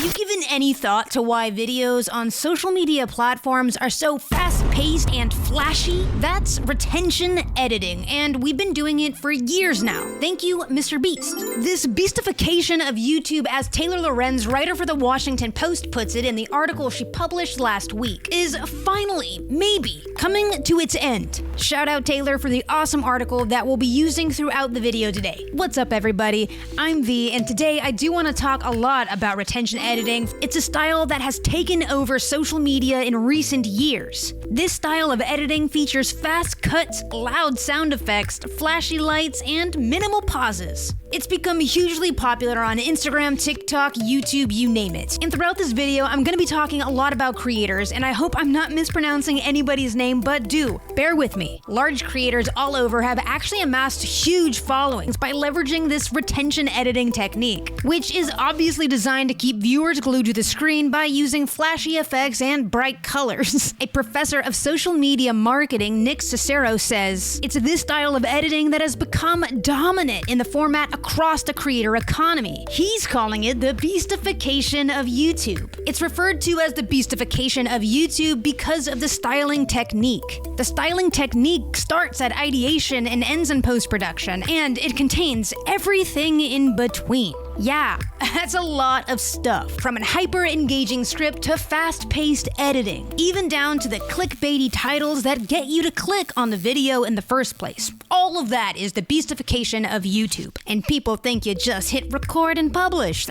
you given any thought to why videos on social media platforms are so fast-paced and flashy? That's retention editing, and we've been doing it for years now. Thank you, Mr. Beast. This beastification of YouTube, as Taylor Lorenz, writer for the Washington Post, puts it in the article she published last week, is finally, maybe, coming to its end. Shout out Taylor for the awesome article that we'll be using throughout the video today. What's up, everybody? I'm V, and today I do want to talk a lot about retention editing. It's a style that has taken over social media in recent years. This style of editing features fast cuts, loud sound effects, flashy lights, and minimal pauses. It's become hugely popular on Instagram, TikTok, YouTube, you name it. And throughout this video, I'm going to be talking a lot about creators, and I hope I'm not mispronouncing anybody's name, but do bear with me. Large creators all over have actually amassed huge followings by leveraging this retention editing technique, which is obviously designed to keep viewers glued to the screen by using flashy effects and bright colors. A professor of social media marketing, Nick Cicero, says, "It's this style of editing that has become dominant in the format across the creator economy." He's calling it the beastification of YouTube. It's referred to as the beastification of YouTube because of the styling technique. The styling technique starts at ideation and ends in post-production, and it contains everything in between. Yeah, that's a lot of stuff, from a hyper-engaging script to fast-paced editing, even down to the clickbaity titles that get you to click on the video in the first place. All of that is the beastification of YouTube, and people think you just hit record and publish.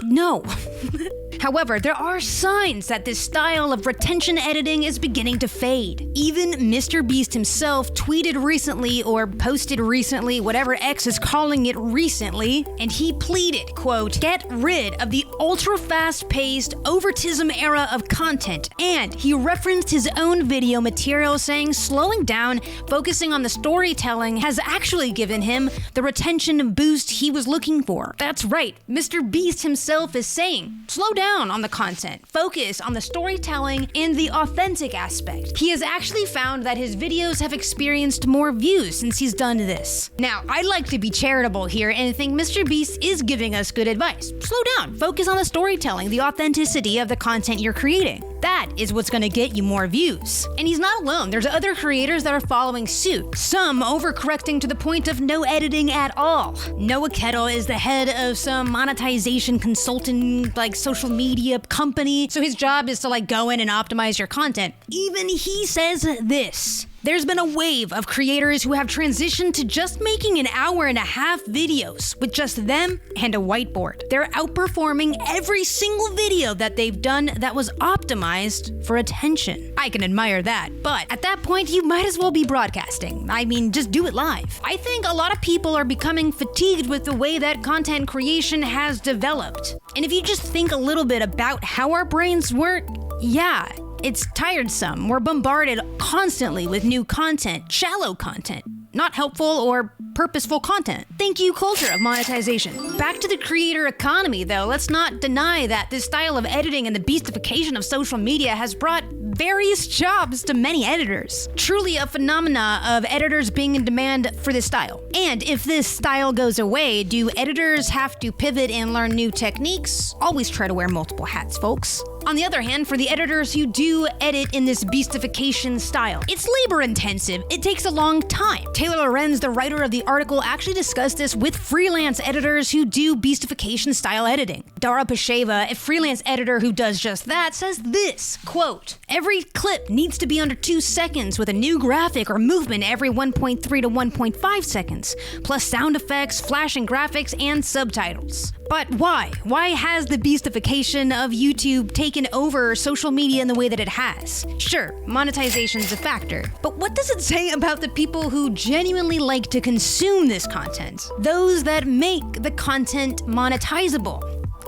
No. However, there are signs that this style of retention editing is beginning to fade. Even Mr. Beast himself tweeted recently, or posted recently, whatever X is calling it recently, and he pleaded, quote, "Get rid of the ultra-fast-paced overtism era of content," and he referenced his own video material saying slowing down, focusing on the storytelling has actually given him the retention boost he was looking for. That's right, Mr. Beast himself is saying, slow down on the content, focus on the storytelling and the authentic aspect. He has actually found that his videos have experienced more views since he's done this. Now, I'd like to be charitable here and think Mr. Beast is giving us good advice. Slow down, focus on the storytelling, the authenticity of the content you're creating. That is what's gonna get you more views. And he's not alone. There's other creators that are following suit, some overcorrecting to the point of no editing at all. Noah Kettle is the head of some monetization consultant, social media company, so his job is to go in and optimize your content. Even he says this: "There's been a wave of creators who have transitioned to just making an hour-and-a-half videos with just them and a whiteboard. They're outperforming every single video that they've done that was optimized for attention." I can admire that, but at that point, you might as well be broadcasting. I mean, just do it live. I think a lot of people are becoming fatigued with the way that content creation has developed. And if you just think a little bit about how our brains work, yeah, it's tiresome. We're bombarded constantly with new content, shallow content, not helpful or purposeful content. Thank you, culture of monetization. Back to the creator economy, though, let's not deny that this style of editing and the beastification of social media has brought various jobs to many editors. Truly a phenomena of editors being in demand for this style. And if this style goes away, do editors have to pivot and learn new techniques? Always try to wear multiple hats, folks. On the other hand, for the editors who do edit in this beastification style, it's labor-intensive. It takes a long time. Taylor Lorenz, the writer of the article, actually discussed this with freelance editors who do beastification-style editing. Dara Pasheva, a freelance editor who does just that, says this, quote, "Every clip needs to be under 2 seconds with a new graphic or movement every 1.3 to 1.5 seconds, plus sound effects, flashing graphics, and subtitles." But why? Why has the beastification of YouTube taken over social media in the way that it has? Sure, monetization is a factor, but what does it say about the people who genuinely like to consume this content? Those that make the content monetizable.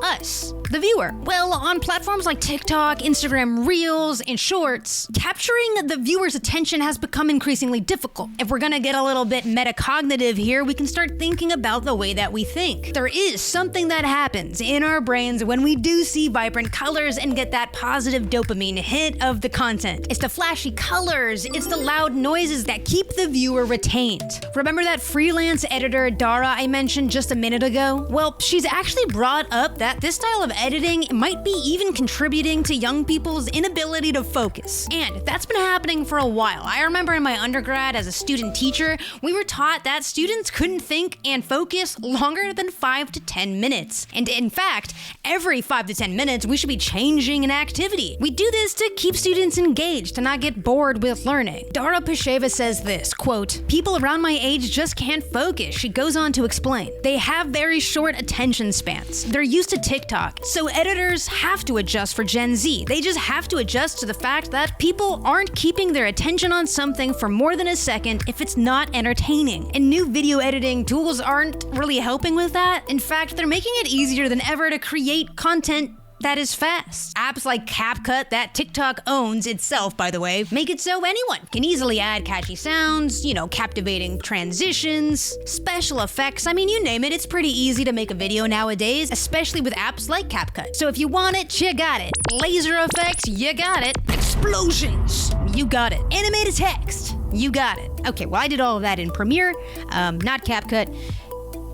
Us, the viewer. Well, on platforms like TikTok, Instagram Reels, and Shorts, capturing the viewer's attention has become increasingly difficult. If we're gonna get a little bit metacognitive here, we can start thinking about the way that we think. There is something that happens in our brains when we do see vibrant colors and get that positive dopamine hit of the content. It's the flashy colors, it's the loud noises that keep the viewer retained. Remember that freelance editor Dara I mentioned just a minute ago? Well, she's actually brought up that that this style of editing might be even contributing to young people's inability to focus. And that's been happening for a while. I remember in my undergrad as a student teacher, we were taught that students couldn't think and focus longer than 5 to 10 minutes. And in fact, every 5 to 10 minutes, we should be changing an activity. We do this to keep students engaged, to not get bored with learning. Dara Pasheva says this, quote, "People around my age just can't focus." She goes on to explain. They have very short attention spans. They're used to TikTok, so editors have to adjust for Gen Z. They just have to adjust to the fact that people aren't keeping their attention on something for more than a second if it's not entertaining. And new video editing tools aren't really helping with that. In fact, they're making it easier than ever to create content that is fast. Apps like CapCut, that TikTok owns itself, by the way, make it so anyone can easily add catchy sounds, captivating transitions, special effects. I mean, you name it, it's pretty easy to make a video nowadays, especially with apps like CapCut. So if you want it, you got it. Laser effects, you got it. Explosions, you got it. Animated text, you got it. Okay, well, I did all of that in Premiere, not CapCut,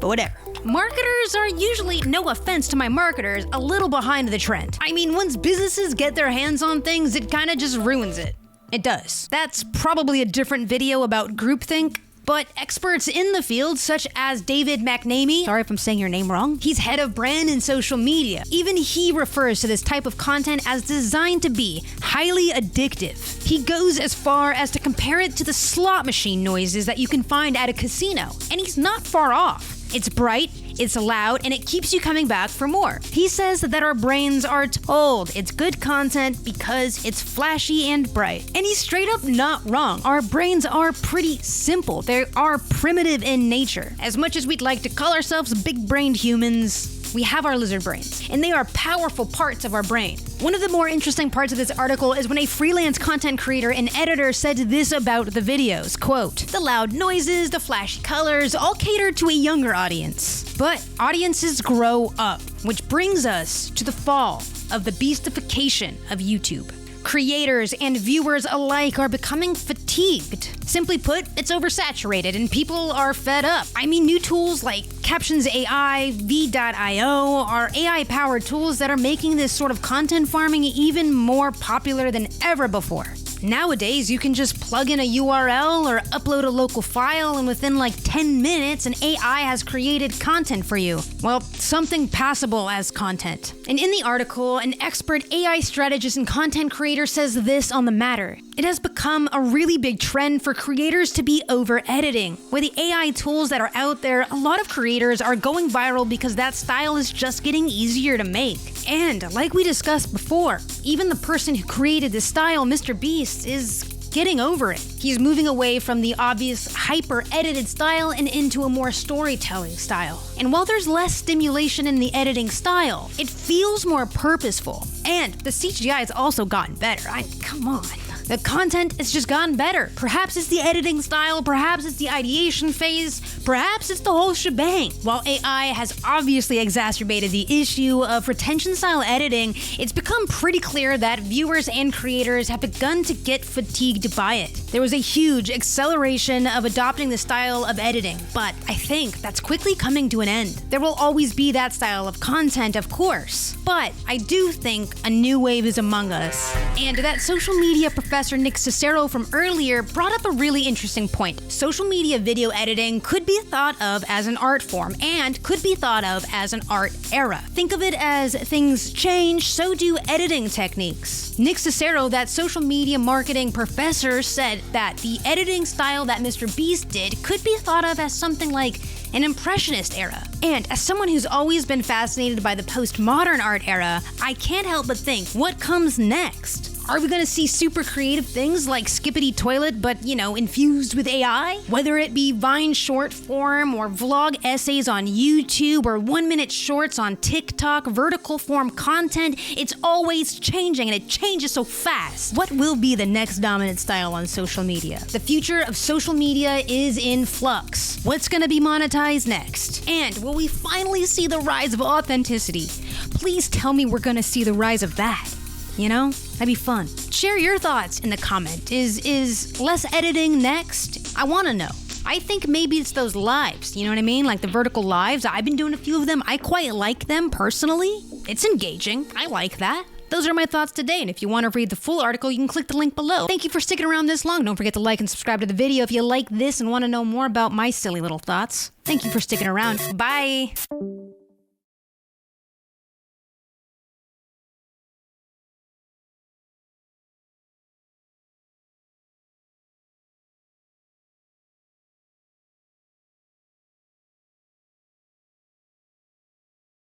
but whatever. Marketers are usually, no offense to my marketers, a little behind the trend. I mean, once businesses get their hands on things, it kind of just ruins it. It does. That's probably a different video about groupthink, but experts in the field, such as David McNamee, sorry if I'm saying your name wrong, he's head of brand and social media. Even he refers to this type of content as designed to be highly addictive. He goes as far as to compare it to the slot machine noises that you can find at a casino, and he's not far off. It's bright, it's loud, and it keeps you coming back for more. He says that our brains are told it's good content because it's flashy and bright. And he's straight up not wrong. Our brains are pretty simple. They are primitive in nature. As much as we'd like to call ourselves big-brained humans, we have our lizard brains, and they are powerful parts of our brain. One of the more interesting parts of this article is when a freelance content creator and editor said this about the videos, quote, "The loud noises, the flashy colors, all cater to a younger audience. But audiences grow up, which brings us to the fall of the beastification of YouTube. Creators and viewers alike are becoming fatigued. Simply put, it's oversaturated and people are fed up. I mean, new tools like Captions AI, V.io are AI-powered tools that are making this sort of content farming even more popular than ever before. Nowadays, you can just plug in a URL or upload a local file, and within like 10 minutes, an AI has created content for you. Well, something passable as content. And in the article, an expert AI strategist and content creator says this on the matter. It has become a really big trend for creators to be over-editing. With the AI tools that are out there, a lot of creators are going viral because that style is just getting easier to make. And like we discussed before, even the person who created this style, Mr. Beast, is getting over it. He's moving away from the obvious hyper-edited style and into a more storytelling style. And while there's less stimulation in the editing style, it feels more purposeful. And the CGI has also gotten better. Come on. The content has just gotten better. Perhaps it's the editing style, perhaps it's the ideation phase, perhaps it's the whole shebang. While AI has obviously exacerbated the issue of retention-style editing, it's become pretty clear that viewers and creators have begun to get fatigued by it. There was a huge acceleration of adopting the style of editing, but I think that's quickly coming to an end. There will always be that style of content, of course, but I do think a new wave is among us. And that social media professor Nick Cicero from earlier brought up a really interesting point. Social media video editing could be thought of as an art form and could be thought of as an art era. Think of it as things change, so do editing techniques. Nick Cicero, that social media marketing professor, said that the editing style that Mr. Beast did could be thought of as something like an impressionist era. And as someone who's always been fascinated by the postmodern art era, I can't help but think, what comes next? Are we gonna see super creative things like Skippity Toilet, but, infused with AI? Whether it be Vine short form or vlog essays on YouTube or 1-minute shorts on TikTok, vertical form content, it's always changing and it changes so fast. What will be the next dominant style on social media? The future of social media is in flux. What's gonna be monetized next? And will we finally see the rise of authenticity? Please tell me we're gonna see the rise of that. That'd be fun. Share your thoughts in the comment. Is less editing next? I want to know. I think maybe it's those lives, you know what I mean? Like the vertical lives. I've been doing a few of them. I quite like them personally. It's engaging. I like that. Those are my thoughts today, and if you want to read the full article, you can click the link below. Thank you for sticking around this long. Don't forget to like and subscribe to the video if you like this and want to know more about my silly little thoughts. Thank you for sticking around. Bye!